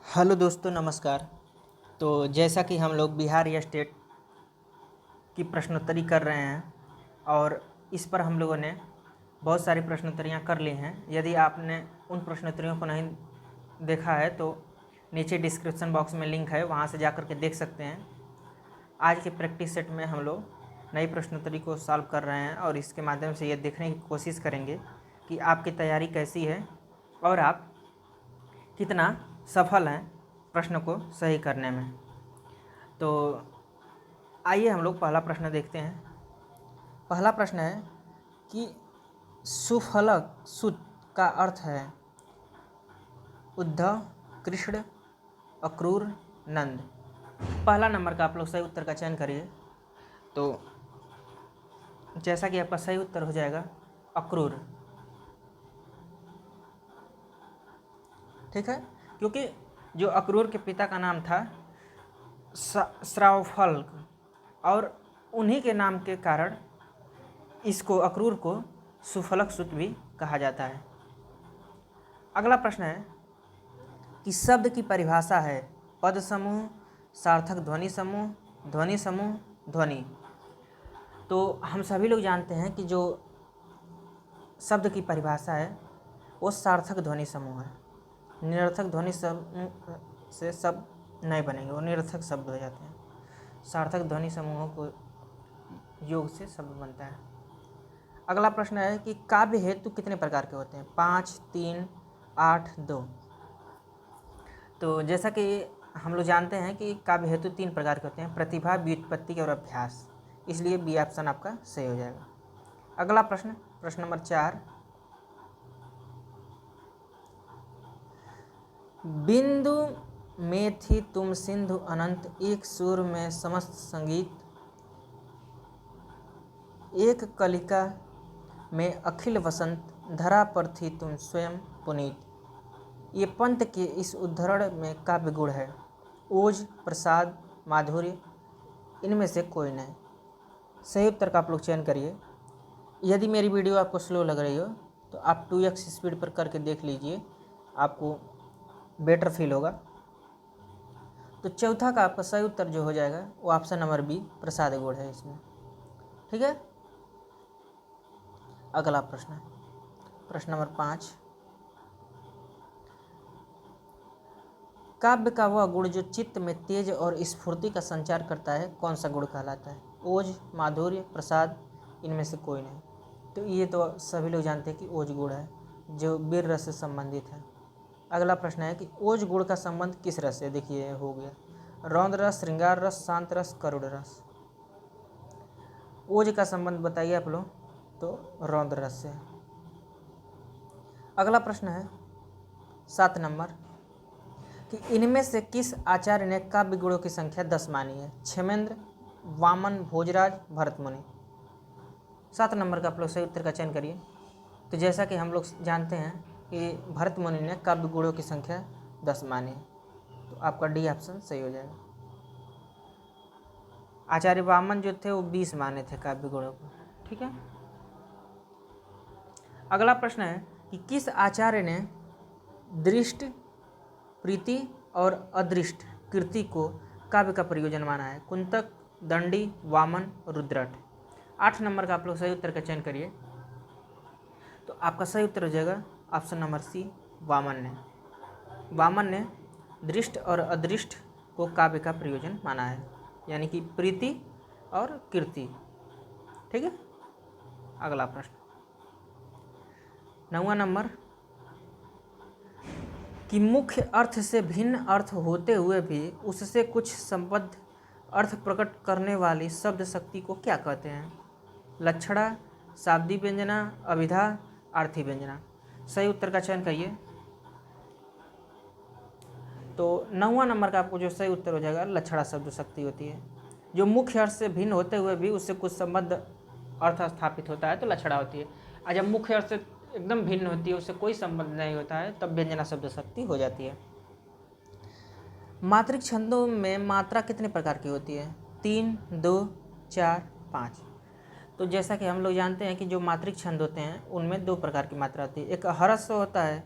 Hello दोस्तों, नमस्कार। तो जैसा कि हम लोग बिहार या स्टेट की प्रश्नोत्तरी कर रहे हैं और इस पर हम लोगों ने बहुत सारी प्रश्नोत्तरियां कर ली हैं। यदि आपने उन प्रश्नोत्तरियों को नहीं देखा है तो नीचे डिस्क्रिप्शन बॉक्स में लिंक है, वहां से जाकर के देख सकते हैं। आज के प्रैक्टिस सेट में हम लोग नई प्रश्नोत्तरी को सॉल्व कर रहे हैं और इसके माध्यम से ये देखने की कोशिश करेंगे कि आपकी तैयारी कैसी है और आप कितना सफल हैं प्रश्न को सही करने में। तो आइए हम लोग पहला प्रश्न देखते हैं। पहला प्रश्न है कि सुफलक सुत का अर्थ है उद्धव, कृष्ण, अक्रूर, नंद। पहला नंबर का आप लोग सही उत्तर का चयन करिए। तो जैसा कि आपका सही उत्तर हो जाएगा अक्रूर। ठीक है, क्योंकि जो अक्रूर के पिता का नाम था श्रावफल्क और उन्हीं के नाम के कारण इसको अक्रूर को सुफलक सुत भी कहा जाता है। अगला प्रश्न है कि शब्द की परिभाषा है पद समूह, सार्थक ध्वनि समूह, ध्वनि समूह, ध्वनि। तो हम सभी लोग जानते हैं कि जो शब्द की परिभाषा है वो सार्थक ध्वनि समूह है। निरर्थक ध्वनि समूह से शब्द नहीं बनेंगे, वो निरर्थक शब्द हो जाते हैं। सार्थक ध्वनि समूहों को योग से शब्द बनता है। अगला प्रश्न है कि काव्य हेतु कितने प्रकार के होते हैं? 5, 3, 8, 2। तो जैसा कि हम लोग जानते हैं कि काव्य हेतु 3 प्रकार के होते हैं, प्रतिभा, व्युत्पत्ति और अभ्यास। इसलिए बी ऑप्शन आपका सही हो जाएगा। अगला प्रश्न, प्रश्न नंबर 4। बिंदु में थी तुम सिंधु अनंत, एक सुर में समस्त संगीत, एक कलिका में अखिल वसंत, धरा पर थी तुम स्वयं पुनीत। ये पंत के इस उद्धरण में काव्य गुण है, ओज, प्रसाद, माधुर्य, इनमें से कोई नहीं। सही उत्तर का आप लोग चयन करिए। यदि मेरी वीडियो आपको स्लो लग रही हो तो आप 2x स्पीड पर करके देख लीजिए, आपको बेटर फील होगा। तो चौथा का आपका सही उत्तर जो हो जाएगा वो ऑप्शन नंबर बी, प्रसाद गुण है इसमें। ठीक है। अगला प्रश्न, प्रश्न नंबर 5। काव्य का वह गुण जो चित्त में तेज और स्फूर्ति का संचार करता है कौन सा गुण कहलाता है? ओज, माधुर्य, प्रसाद, इनमें से कोई नहीं। तो ये तो सभी लोग जानते हैं कि ओज गुण है जो वीर रस से संबंधित है। अगला प्रश्न है कि ओज गुण का संबंध किस रस से? देखिए हो गया रौद्र रस, श्रृंगार रस, शांत रस, करुण रस। ओज का संबंध बताइए आप लोग, तो रौद्र रस से। अगला प्रश्न है 7 नंबर कि इनमें से किस आचार्य ने काव्य गुणों की संख्या 10 मानी है? क्षेमेंद्र, वामन, भोजराज, भरतमुनि। 7 नंबर का आप लोग सही उत्तर का चयन करिए। तो जैसा कि हम लोग जानते हैं कि भरतमुनि ने काव्य गुणों की संख्या 10 मानी है, तो आपका डी ऑप्शन सही हो जाएगा। आचार्य वामन जो थे वो 20 माने थे काव्य गुणों को। ठीक है। अगला प्रश्न है कि किस आचार्य ने दृष्ट, प्रीति और अदृष्ट कीर्ति को काव्य का प्रयोजन माना है? कुंतक, दंडी, वामन, रुद्रट। 8 नंबर का आप लोग सही उत्तर का चयन करिए। तो आपका सही उत्तर हो जाएगा ऑप्शन नंबर सी, वामन ने। वामन ने दृष्ट और अदृष्ट को काव्य का प्रयोजन माना है, यानी कि प्रीति और कीर्ति। ठीक है। अगला प्रश्न 9वां नंबर कि मुख्य अर्थ से भिन्न अर्थ होते हुए भी उससे कुछ संबद्ध अर्थ प्रकट करने वाली शब्द शक्ति को क्या कहते हैं? लक्षणा, शाब्दिक व्यंजना, अभिधा, आर्थी व्यंजना। सही उत्तर का चयन करिए। तो 9वां नंबर का आपको जो सही उत्तर हो जाएगा लक्षणा शब्द शक्ति होती है। जो मुख्य अर्थ से भिन्न होते हुए भी उससे कुछ संबद्ध अर्थ स्थापित होता है तो लक्षणा होती है। और जब मुख्य अर्थ से एकदम भिन्न होती है, उससे कोई संबंध नहीं होता है, तब व्यंजना शब्द शक्ति हो जाती है। मात्रिक छंदों में मात्रा कितने प्रकार की होती है? 3, 2, 4, 5। तो जैसा कि हम लोग जानते हैं कि जो मात्रिक छंद होते हैं उनमें 2 प्रकार की मात्रा होती है। एक हर्ष होता है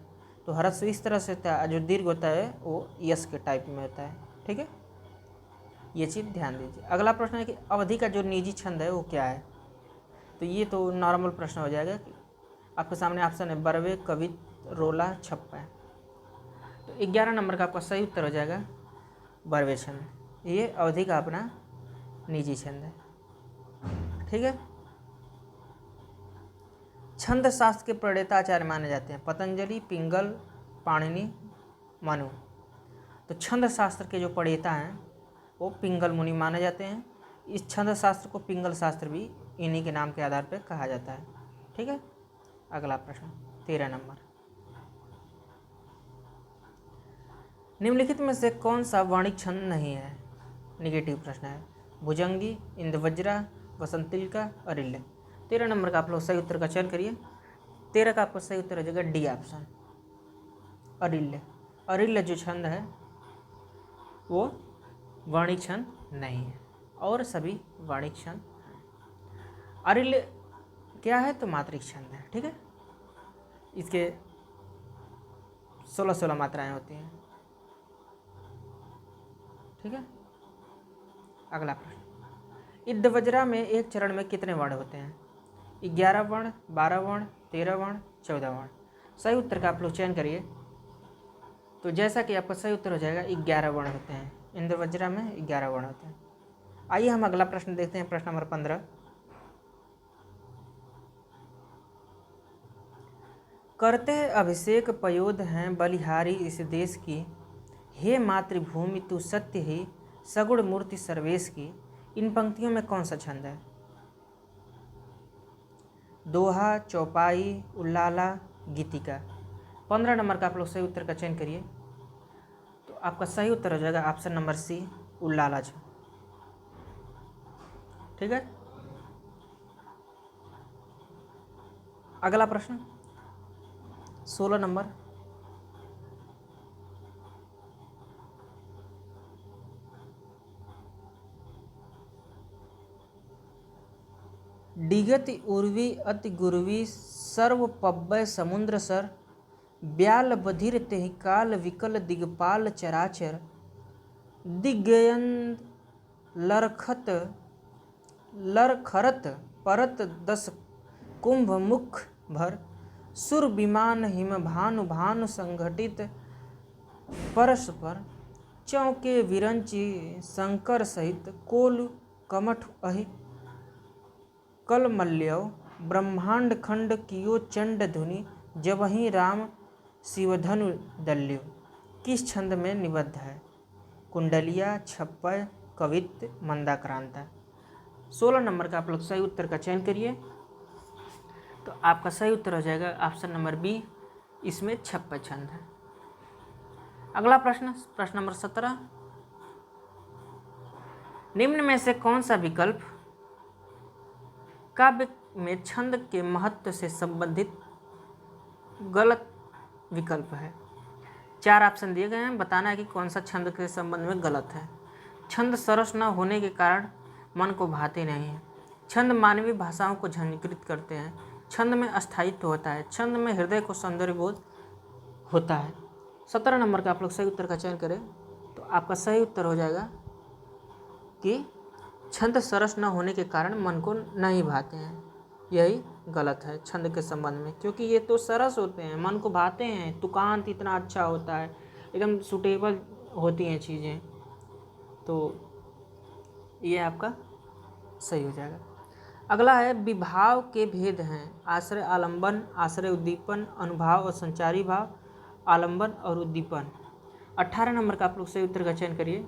तो ह्रस्व इस तरह से होता है, जो दीर्घ होता है वो यस के टाइप में होता है। ठीक है, ये चीज़ ध्यान दीजिए। अगला प्रश्न है कि अवधि का जो निजी छंद है वो क्या है। तो ये तो नॉर्मल प्रश्न हो जाएगा कि आपके सामने ऑप्शन है बरवे, कवित, रोला, छप्पा है। तो 11 नंबर का आपका सही उत्तर हो जाएगा बरवे छंद। ये अवधि का अपना निजी छंद है। ठीक है, छंद शास्त्र के प्रणेता आचार्य माने जाते हैं पतंजलि, पिंगल, पाणिनि, मनु। तो छंद शास्त्र के जो प्रणेता हैं वो पिंगल मुनि माने जाते हैं। इस छंद शास्त्र को पिंगल शास्त्र भी इन्हीं के नाम के आधार पर कहा जाता है। ठीक है, अगला प्रश्न 13 नंबर, निम्नलिखित में से कौन सा वाणिक छंद नहीं है। निगेटिव प्रश्न है। भुजंगी, इंद्रवज्रा, वसंतिल्का, अरिल्य। 13 नंबर का आप लोग सही उत्तर का चयन करिए। 13 का आपका सही उत्तर हो जाएगा डी ऑप्शन, अरिल्य। अरिल्य जो छंद है वो वाणिक छंद नहीं है और सभी वाणिक छंद। अरिल्य क्या है तो मात्रिक छंद है। ठीक है, इसके 16 मात्राएं होती हैं। ठीक है, अगला प्रश्न, इंद्रवज्रा में एक चरण में कितने वर्ण होते हैं। 11 वर्ण, 12 वर्ण, 13 वर्ण, 14 वर्ण। सही उत्तर का आप लोग चयन करिए। तो जैसा कि आपका सही उत्तर हो जाएगा 11 वर्ण होते हैं। इंद्रवज्रा में 11 वर्ण होते हैं। आइए हम अगला प्रश्न देखते हैं, प्रश्न नंबर 15। करते अभिषेक पयोध हैं बलिहारी इस देश की, हे मातृभूमि तू सत्य ही सगुण मूर्ति सर्वेश की। इन पंक्तियों में कौन सा छंद है। दोहा, चौपाई, उल्लाला, गीतिका। 15 नंबर का आप लोग सही उत्तर का चयन करिए। तो आपका सही उत्तर हो जाएगा ऑप्शन नंबर सी, उल्लाला छंद। ठीक है, अगला प्रश्न 16 नंबर, डिगति उर्वी अति गुरवी सर्व पब्बय समुद्र सर, ब्याल बधिर तेहि काल विकल दिगपाल चराचर, दिग्गयन लरखरत परत दस कुंभ मुख भर, सुर विमान हिम भानु भानु संघटित परस्पर, चौके विरंची शंकर सहित कोलु कमठ अहि कलमल्यव, ब्रह्मांड खंड कियो चंड धुनि, जबहि राम शिवधनु दल्यु। किस छंद में निबद्ध है। कुंडलिया, छप्पय, कवित्त, मंदाक्रांता। 16 नंबर का आप लोग सही उत्तर का चयन करिए। तो आपका सही उत्तर हो जाएगा ऑप्शन नंबर बी, इसमें छप्पय छंद है। अगला प्रश्न, प्रश्न नंबर 17, निम्न में से कौन सा विकल्प काव्य में छंद के महत्व से संबंधित गलत विकल्प है। 4 ऑप्शन दिए गए हैं, बताना है कि कौन सा छंद के संबंध में गलत है। छंद सरस न होने के कारण मन को भाते नहीं है। छंद मानवीय भाषाओं को झंझकृत करते हैं। छंद में अस्थायित्व होता है। छंद में हृदय को सौंदर्यबोध होता है। 17 नंबर का आप लोग सही उत्तर का चयन करें। तो आपका सही उत्तर हो जाएगा कि छंद सरस न होने के कारण मन को नहीं भाते हैं। यही गलत है छंद के संबंध में, क्योंकि ये तो सरस होते हैं, मन को भाते हैं, तुकांत इतना अच्छा होता है, एकदम सूटेबल होती हैं चीज़ें। तो ये आपका सही हो जाएगा। अगला है विभाव के भेद हैं। आश्रय आलंबन, आश्रय उद्दीपन, अनुभाव और संचारी भाव, आलंबन और उद्दीपन। 18 नंबर का आप लोग सही उत्तर का चयन करिए।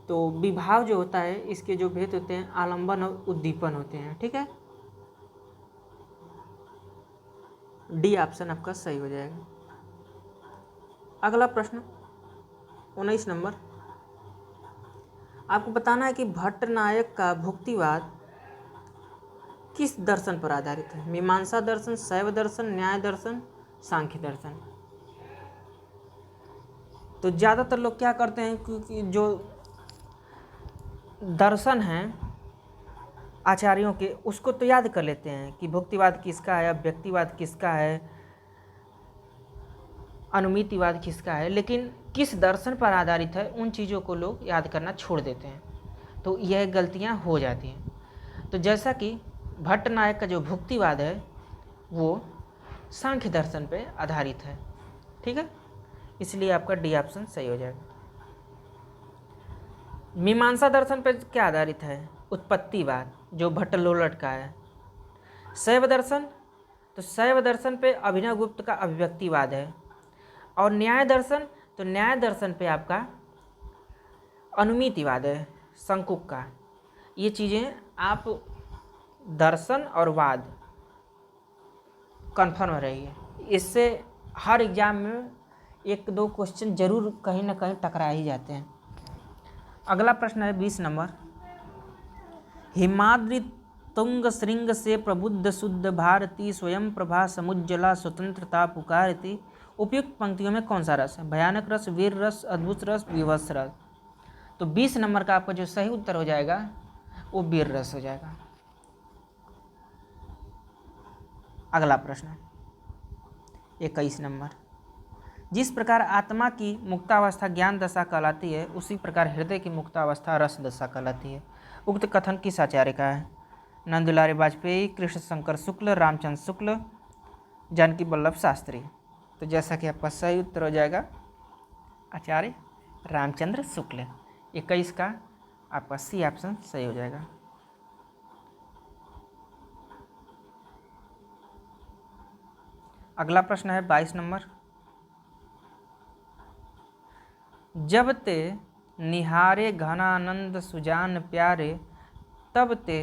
तो विभाव जो होता है इसके जो भेद होते हैं आलंबन और उद्दीपन होते हैं। ठीक है, डी ऑप्शन आपका सही हो जाएगा। अगला प्रश्न 19 नंबर, आपको बताना है कि भट्टनायक का भुक्तिवाद किस दर्शन पर आधारित है। मीमांसा दर्शन, शैव दर्शन, न्याय दर्शन, सांख्य दर्शन। तो ज़्यादातर लोग क्या करते हैं, क्योंकि जो दर्शन हैं आचार्यों के उसको तो याद कर लेते हैं कि भुक्तिवाद किसका है, अव्यक्तिवाद किसका है, अनुमितिवाद किसका है, लेकिन किस दर्शन पर आधारित है उन चीज़ों को लोग याद करना छोड़ देते हैं, तो यह गलतियां हो जाती हैं। तो जैसा कि भट्ट नायक का जो भुक्तिवाद है वो सांख्य दर्शन पे आधारित है। ठीक है, इसलिए आपका डी ऑप्शन सही हो जाएगा। मीमांसा दर्शन पर क्या आधारित है? उत्पत्तिवाद, जो भट्टलोलट का है। शैव दर्शन, तो शैव दर्शन पे अभिनव गुप्त का अभिव्यक्तिवाद है। और न्याय दर्शन, तो न्याय दर्शन पे आपका अनुमितिवाद है, शंकुक का। ये चीज़ें आप दर्शन और वाद कन्फर्म रहिए, इससे हर एग्जाम में 1-2 क्वेश्चन जरूर कहीं ना कहीं टकरा ही जाते हैं। अगला प्रश्न है 20 नंबर। हिमाद्रि तुंग श्रृंग से प्रबुद्ध शुद्ध भारती स्वयं प्रभा समुज्जला स्वतंत्रता पुकारती। उपयुक्त पंक्तियों में कौन सा रस है? भयानक रस, वीर रस, अद्भुत रस, विवश रस। तो 20 नंबर का आपका जो सही उत्तर हो जाएगा वो वीर रस हो जाएगा। अगला प्रश्न 21 नंबर। जिस प्रकार आत्मा की मुक्तावस्था ज्ञान दशा कहलाती है, उसी प्रकार हृदय की मुक्तावस्था रस दशा कहलाती है। उक्त कथन किस आचार्य का है? नंदुलारे वाजपेयी, कृष्ण शंकर शुक्ल, रामचंद्र शुक्ल, जानकी वल्लभ शास्त्री। तो जैसा कि आपका सही उत्तर हो जाएगा आचार्य रामचंद्र शुक्ल। 21 का आपका सी ऑप्शन सही हो जाएगा। अगला प्रश्न है 22 नंबर। जब ते निहारे घनानंद सुजान प्यारे, तब ते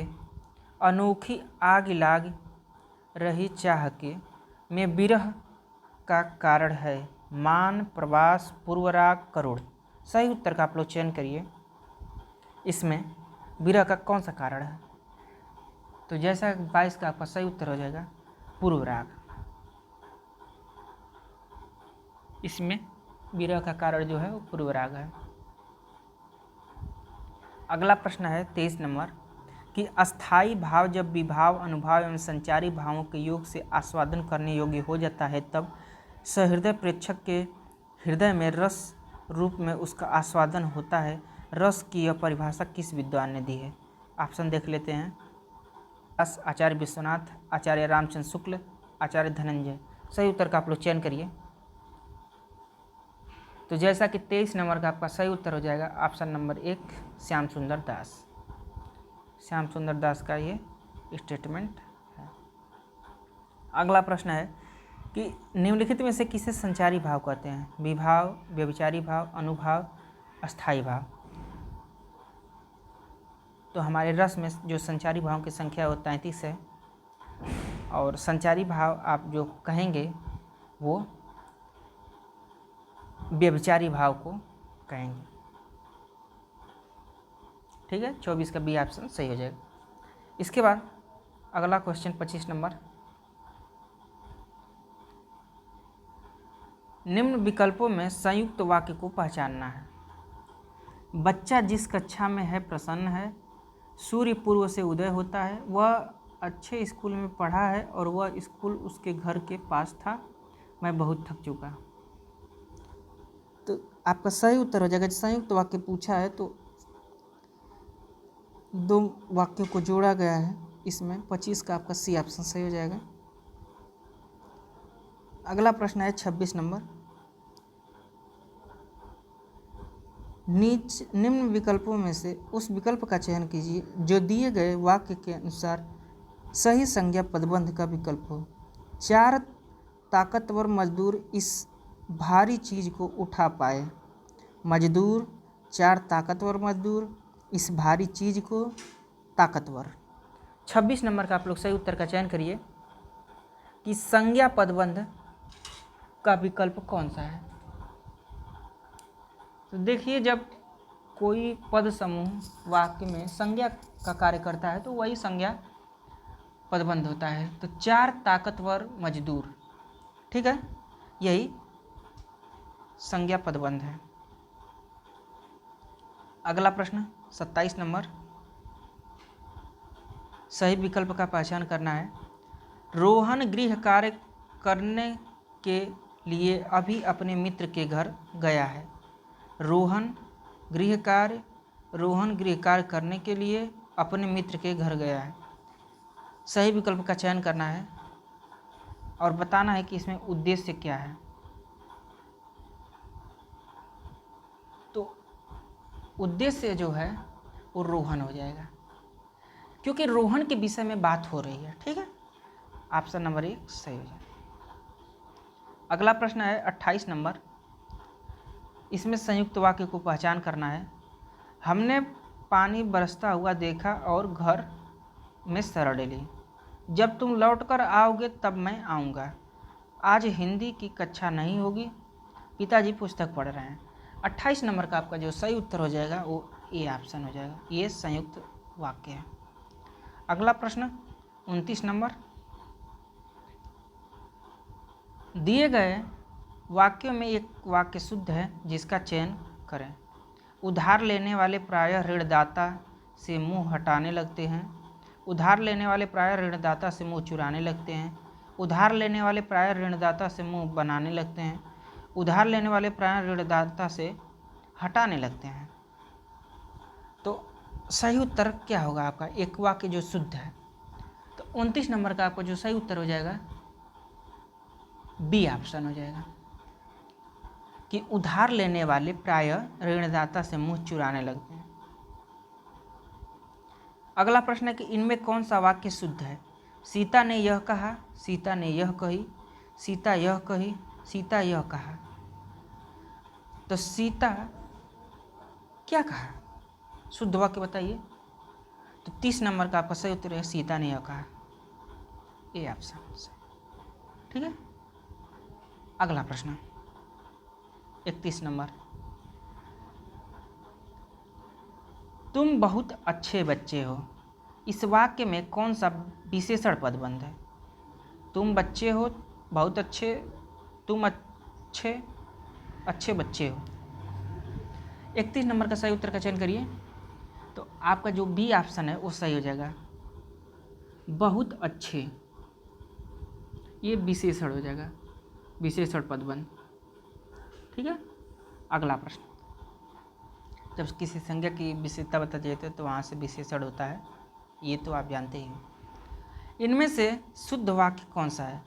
अनोखी आग लाग रही चाह के, में विरह का कारण है मान प्रवास पूर्वराग करुण। सही उत्तर का आप लोग चयन करिए, इसमें विरह का कौन सा कारण है? तो जैसा 22 का आपका सही उत्तर हो जाएगा पूर्वराग। इसमें विरह का कारण जो है वो पूर्वराग है। अगला प्रश्न है 23 नंबर कि अस्थाई भाव जब विभाव अनुभाव एवं संचारी भावों के योग से आस्वादन करने योग्य हो जाता है, तब सहृदय प्रेक्षक के हृदय में रस रूप में उसका आस्वादन होता है। रस की यह परिभाषा किस विद्वान ने दी है? ऑप्शन देख लेते हैं। आचार्य विश्वनाथ, आचार्य रामचंद्र शुक्ल, आचार्य धनंजय। सही उत्तर का आप लोग चयन करिए। तो जैसा कि 23 नंबर का आपका सही उत्तर हो जाएगा ऑप्शन नंबर 1 श्याम सुंदर दास। श्याम सुंदर दास का ये स्टेटमेंट है। अगला प्रश्न है कि निम्नलिखित में से किसे संचारी भाव कहते हैं? विभाव, व्यभिचारी भाव, अनुभाव, अस्थाई भाव। तो हमारे रस में जो संचारी भाव की संख्या वो 33 है, और संचारी भाव आप जो कहेंगे वो व्यभिचारी भाव को कहेंगे। ठीक है, 24 का बी ऑप्शन सही हो जाएगा। इसके बाद अगला क्वेश्चन 25 नंबर। निम्न विकल्पों में संयुक्त वाक्य को पहचानना है। बच्चा जिस कक्षा में है प्रसन्न है, सूर्य पूर्व से उदय होता है, वह अच्छे स्कूल में पढ़ा है और वह स्कूल उसके घर के पास था, मैं बहुत थक चुका। तो आपका सही उत्तर हो जाएगा। संयुक्त वाक्य पूछा है तो 2 वाक्यों को जोड़ा गया है इसमें। 25 का आपका सी ऑप्शन सही हो जाएगा। अगला प्रश्न है 26 नंबर। निम्न विकल्पों में से उस विकल्प का चयन कीजिए जो दिए गए वाक्य के अनुसार सही संज्ञा पदबंध का विकल्प हो। 4 ताकतवर मजदूर इस भारी चीज को उठा पाए। मजदूर, 4 ताकतवर मजदूर, इस भारी चीज को ताकतवर। 26 नंबर का आप लोग सही उत्तर का चयन करिए कि संज्ञा पदबंध का विकल्प कौन सा है। तो देखिए, जब कोई पद समूह वाक्य में संज्ञा का कार्य करता है तो वही संज्ञा पदबंध होता है। तो 4 ताकतवर मजदूर, ठीक है, यही संज्ञा पदबंध है। अगला प्रश्न 27 नंबर। सही विकल्प का पहचान करना है। रोहन गृह कार्य करने के लिए अभी अपने मित्र के घर गया है। रोहन गृह कार्य करने के लिए अपने मित्र के घर गया है। सही विकल्प का चयन करना है और बताना है कि इसमें उद्देश्य क्या है। तो उद्देश्य जो है वो रोहन हो जाएगा, क्योंकि रोहन के विषय में बात हो रही है। ठीक है, ऑप्शन नंबर 1 सही हो जाएगा। अगला प्रश्न है 28 नंबर। इसमें संयुक्त वाक्य को पहचान करना है। हमने पानी बरसता हुआ देखा और घर में शरण ली। जब तुम लौटकर आओगे तब मैं आऊँगा। आज हिंदी की कक्षा नहीं होगी। पिताजी पुस्तक पढ़ रहे हैं। 28 नंबर का आपका जो सही उत्तर हो जाएगा वो ए ऑप्शन हो जाएगा। ये संयुक्त वाक्य है। अगला प्रश्न 29 नंबर। दिए गए वाक्यों में एक वाक्य शुद्ध है जिसका चयन करें। उधार लेने वाले प्रायः ऋणदाता से मुंह हटाने लगते हैं। उधार लेने वाले प्रायः ऋणदाता से मुंह चुराने लगते हैं। उधार लेने वाले प्रायः ऋणदाता से मुंह बनाने लगते हैं। उधार लेने वाले प्रायः ऋणदाता से हटाने लगते हैं। तो सही उत्तर क्या होगा आपका? एक वाक्य जो शुद्ध है। तो 29 नंबर का आपका जो सही उत्तर हो जाएगा बी ऑप्शन हो जाएगा कि उधार लेने वाले प्रायः ऋणदाता से मुंह चुराने लगते हैं। अगला प्रश्न है कि इनमें कौन सा वाक्य शुद्ध है? सीता ने यह कहा, सीता ने यह कही, सीता यह कही, सीता यह कहा। तो सीता क्या कहा? शुद्ध वाक्य बताइए। तो 30 नंबर का आपका सही उत्तर है सीता ने यह कहा। ए ऑप्शन से। ठीक है, अगला प्रश्न 31 नंबर। तुम बहुत अच्छे बच्चे हो। इस वाक्य में कौन सा विशेषण पदबंध है? तुम बच्चे हो, बहुत अच्छे, तुम अच्छे, अच्छे बच्चे हो। 31 नंबर का सही उत्तर का चयन करिए। तो आपका जो बी ऑप्शन है वो सही हो जाएगा। बहुत अच्छे, ये विशेषण हो जाएगा, विशेषण पदबंध। ठीक है, अगला प्रश्न। जब किसी संज्ञा की विशेषता बता जाती है तो वहाँ से विशेषण होता है, ये तो आप जानते ही हो। इनमें से शुद्ध वाक्य कौन सा है?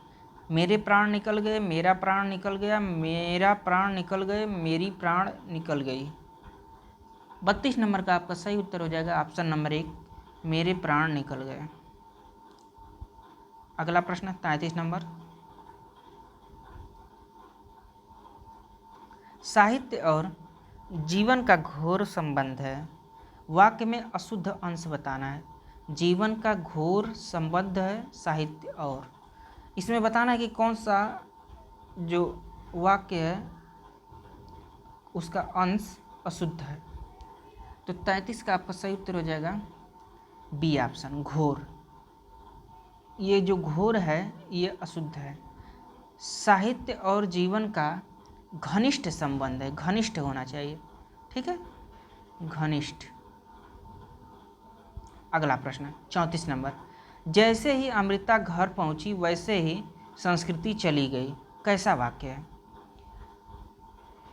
मेरे प्राण निकल गए, मेरा प्राण निकल गया, मेरा प्राण निकल गए, मेरी प्राण निकल गई। 32 नंबर का आपका सही उत्तर हो जाएगा ऑप्शन नंबर 1 मेरे प्राण निकल गए। अगला प्रश्न 33 नंबर। साहित्य और जीवन का घोर संबंध है। वाक्य में अशुद्ध अंश बताना है। जीवन का घोर संबंध है साहित्य और, इसमें बताना है कि कौन सा जो वाक्य है उसका अंश अशुद्ध है। तो 33 का आपका सही उत्तर हो जाएगा बी ऑप्शन घोर। ये जो घोर है ये अशुद्ध है। साहित्य और जीवन का घनिष्ठ संबंध है, घनिष्ठ होना चाहिए। ठीक है, घनिष्ठ। अगला प्रश्न 34 नंबर। जैसे ही अमृता घर पहुंची वैसे ही संस्कृति चली गई। कैसा वाक्य है?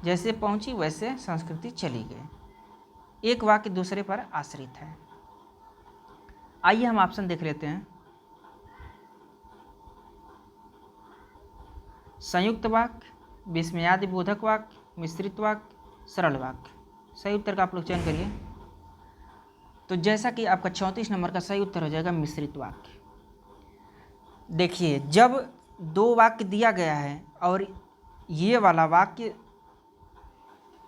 जैसे पहुंची वैसे संस्कृति चली गई। एक वाक्य दूसरे पर आश्रित है। आइए हम ऑप्शन देख लेते हैं। संयुक्त वाक्य, विस्मयादि बोधक वाक्य, मिश्रित वाक्य, सरल वाक्य। सही उत्तर का आप लोग चयन करिए। तो जैसा कि आपका 34 नंबर का सही उत्तर हो जाएगा मिश्रित वाक्य। देखिए, जब दो वाक्य दिया गया है और ये वाला वाक्य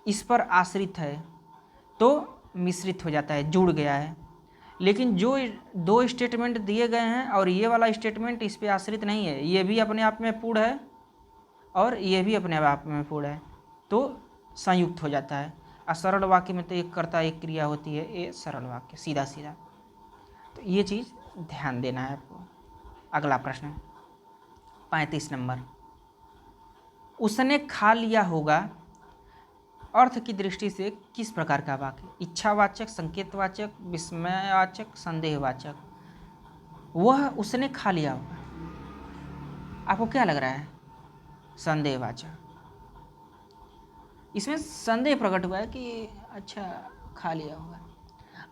इस पर आश्रित है तो मिश्रित हो जाता है, जुड़ गया है। लेकिन जो दो स्टेटमेंट दिए गए हैं और ये वाला स्टेटमेंट इस पर आश्रित नहीं है, ये भी अपने आप में पूर्ण है और ये भी अपने आप में पूर्ण है, तो संयुक्त हो जाता है। और सरल वाक्य में तो एक कर्ता एक क्रिया होती है, ये सरल वाक्य सीधा सीधा। तो ये चीज़ ध्यान देना है आपको। अगला प्रश्न 35 नंबर। उसने खा लिया होगा अर्थ की दृष्टि से किस प्रकार का वाक्य? इच्छावाचक, संकेतवाचक, विस्मयवाचक, संदेहवाचक। वह उसने खा लिया होगा, आपको क्या लग रहा है? संदेहवाचक। इसमें संदेह प्रकट हुआ है कि अच्छा खा लिया होगा।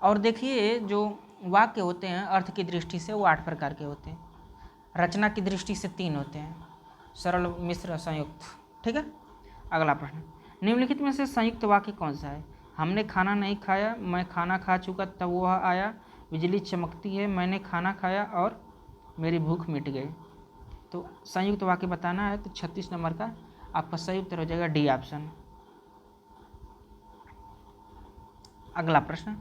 और देखिए जो वाक्य होते हैं अर्थ की दृष्टि से वो 8 प्रकार के होते हैं, रचना की दृष्टि से 3 होते हैं, सरल, मिश्र, संयुक्त। ठीक है। अगला प्रश्न, निम्नलिखित में से संयुक्त वाक्य कौन सा है? हमने खाना नहीं खाया, मैं खाना खा चुका तब वह आया, बिजली चमकती है, मैंने खाना खाया और मेरी भूख मिट गई। तो संयुक्त वाक्य बताना है तो 36 नंबर का आपका सही उत्तर हो जाएगा डी ऑप्शन। अगला प्रश्न,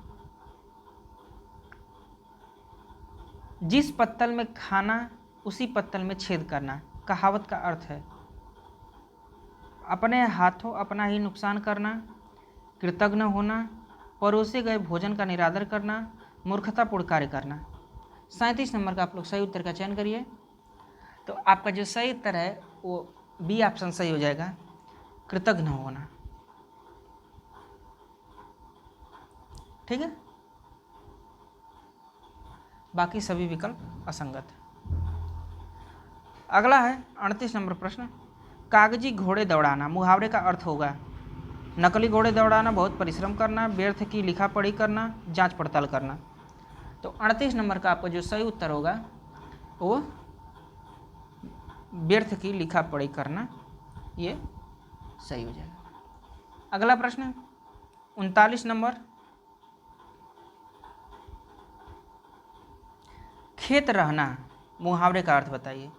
जिस पत्तल में खाना उसी पत्तल में छेद करना कहावत का अर्थ है? अपने हाथों अपना ही नुकसान करना, कृतज्ञ होना, परोसे गए भोजन का निरादर करना, मूर्खतापूर्ण कार्य करना। 37 नंबर का आप लोग सही उत्तर का चयन करिए। तो आपका जो सही उत्तर है वो बी ऑप्शन सही हो जाएगा, कृतज्ञ होना। ठीक है, बाकी सभी विकल्प असंगत है। अगला है 38 नंबर प्रश्न, कागजी घोड़े दौड़ाना मुहावरे का अर्थ होगा? नकली घोड़े दौड़ाना, बहुत परिश्रम करना, व्यर्थ की लिखा पढ़ी करना, जांच पड़ताल करना। तो 38 नंबर का आपका जो सही उत्तर होगा वो व्यर्थ की लिखा पढ़ी करना, ये सही हो जाएगा। अगला प्रश्न 39 नंबर, खेत रहना मुहावरे का अर्थ बताइए?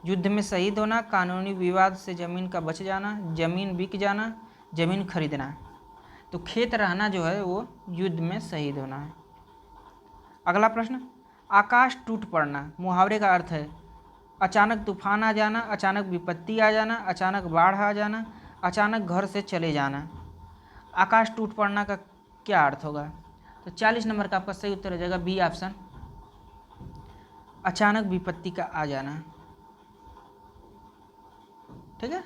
युद्ध में शहीद होना, कानूनी विवाद से जमीन का बच जाना, जमीन बिक जाना, जमीन खरीदना। तो खेत रहना जो है वो युद्ध में शहीद होना है। अगला प्रश्न, आकाश टूट पड़ना मुहावरे का अर्थ है? अचानक तूफान आ जाना, अचानक विपत्ति आ जाना, अचानक बाढ़ आ जाना, अचानक घर से चले जाना। आकाश टूट पड़ना का क्या अर्थ होगा? तो 40 नंबर का आपका सही उत्तर हो जाएगा बी ऑप्शन, अचानक विपत्ति का आ जाना। ठीक है।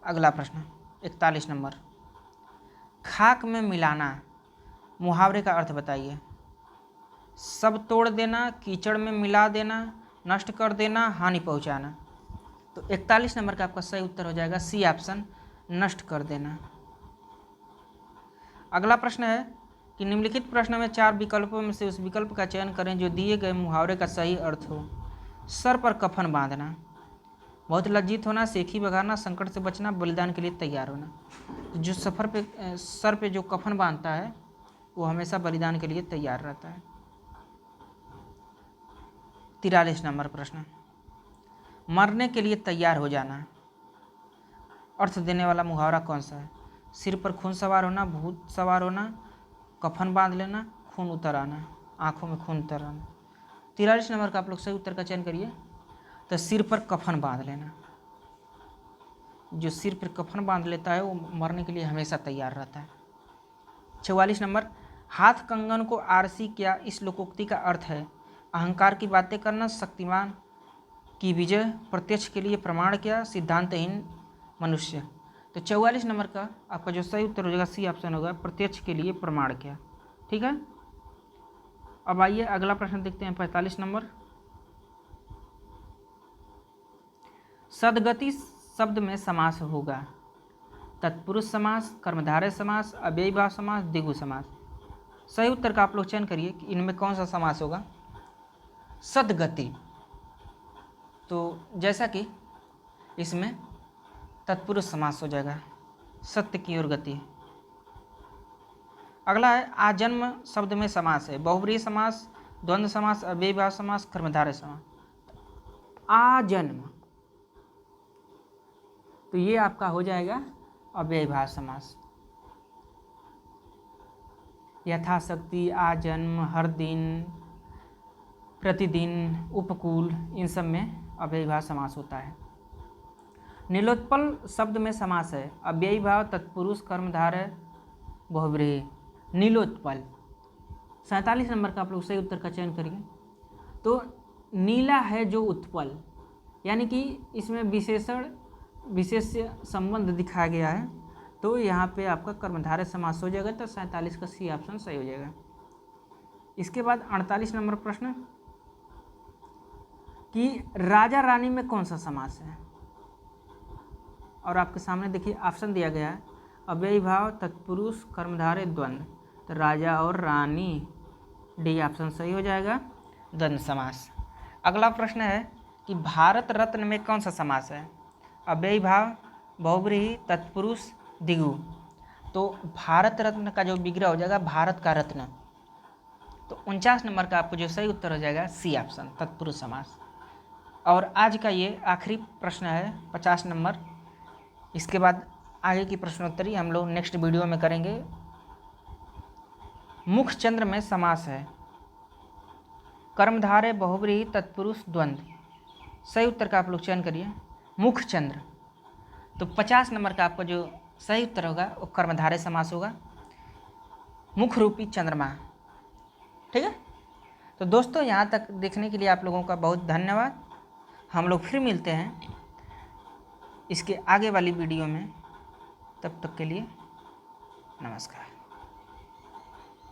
अगला प्रश्न 41 नंबर, खाक में मिलाना मुहावरे का अर्थ बताइए? सब तोड़ देना, कीचड़ में मिला देना, नष्ट कर देना, हानि पहुंचाना। तो 41 नंबर का आपका सही उत्तर हो जाएगा सी ऑप्शन, नष्ट कर देना। अगला प्रश्न है कि निम्नलिखित प्रश्न में 4 विकल्पों में से उस विकल्प का चयन करें जो दिए गए मुहावरे का सही अर्थ हो। सर पर कफन बांधना, बहुत लज्जित होना, सेखी बघारना, संकट से बचना, बलिदान के लिए तैयार होना। तो जो सर पे जो कफन बांधता है वो हमेशा बलिदान के लिए तैयार रहता है। 43 नंबर प्रश्न, मरने के लिए तैयार हो जाना अर्थ देने वाला मुहावरा कौन सा है? सिर पर खून सवार होना, भूत सवार होना, कफन बांध लेना, खून उतर आना, आंखों में खून उतर आना। 43 नंबर का आप लोग सही उत्तर का चयन करिए। तो सिर पर कफन बांध लेना, जो सिर पर कफन बांध लेता है वो मरने के लिए हमेशा तैयार रहता है। 44 नंबर, हाथ कंगन को आरसी क्या इस लोकोक्ति का अर्थ है? अहंकार की बातें करना, शक्तिमान की विजय, प्रत्यक्ष के लिए प्रमाण क्या, सिद्धांतहीन मनुष्य। तो 44 नंबर का आपका जो सही उत्तर हो जाएगा सी ऑप्शन होगा, प्रत्यक्ष के लिए प्रमाण क्या। ठीक है। अब आइए अगला प्रश्न देखते हैं 45 नंबर, सदगति शब्द में समास होगा? तत्पुरुष समास, कर्मधारय समास, अव्ययीभाव समास, द्विगु समास। सही उत्तर का आप लोग चयन करिए कि इनमें कौन सा समास होगा। सदगति, तो जैसा कि इसमें तत्पुरुष समास हो जाएगा, सत्य की ओर गति। अगला है आजन्म शब्द में समास है? बहुब्रीहि समास, द्वंद्व समास, अव्ययीभाव समास, कर्मधारय समास। आजन्म, तो ये आपका हो जाएगा अव्ययीभाव समास। यथाशक्ति, आजन्म, हर दिन, प्रतिदिन, उपकूल, इन सब में अव्ययीभाव समास होता है। नीलोत्पल शब्द में समास है? अव्ययीभाव, तत्पुरुष, कर्मधारय, बहुब्रीहि। नीलोत्पल 47 नंबर का आप लोग सही उत्तर का चयन करिए। तो नीला है जो उत्पल, यानी कि इसमें विशेष संबंध दिखाया गया है, तो यहाँ पे आपका कर्मधारय समास हो जाएगा। तो 47 का सी ऑप्शन सही हो जाएगा। इसके बाद 48 नंबर प्रश्न कि राजा रानी में कौन सा समास है? और आपके सामने देखिए ऑप्शन दिया गया है अव्ययी भाव, तत्पुरुष, कर्मधारय, द्वंद्व। तो राजा और रानी, डी ऑप्शन सही हो जाएगा, द्वंद्व समास। अगला प्रश्न है कि भारत रत्न में कौन सा समास है? अव्ययी भाव, बहुब्रीहि, तत्पुरुष, द्विगु। तो भारत रत्न का जो विग्रह हो जाएगा भारत का रत्न, तो 49 नंबर का आपको जो सही उत्तर हो जाएगा सी ऑप्शन, तत्पुरुष समास। और आज का ये आखिरी प्रश्न है 50 नंबर। इसके बाद आगे की प्रश्नोत्तरी हम लोग नेक्स्ट वीडियो में करेंगे। मुख चंद्र में समास है कर्मधारय, बहुब्रीहि, तत्पुरुष, द्वंद्व। सही उत्तर का आप लोग चयन करिए, मुख चंद्र। तो 50 नंबर का आपको जो सही उत्तर होगा वो कर्मधारय समास होगा, मुख रूपी चंद्रमा। ठीक है, तो दोस्तों यहाँ तक देखने के लिए आप लोगों का बहुत धन्यवाद। हम लोग फिर मिलते हैं इसके आगे वाली वीडियो में, तब तक के लिए नमस्कार।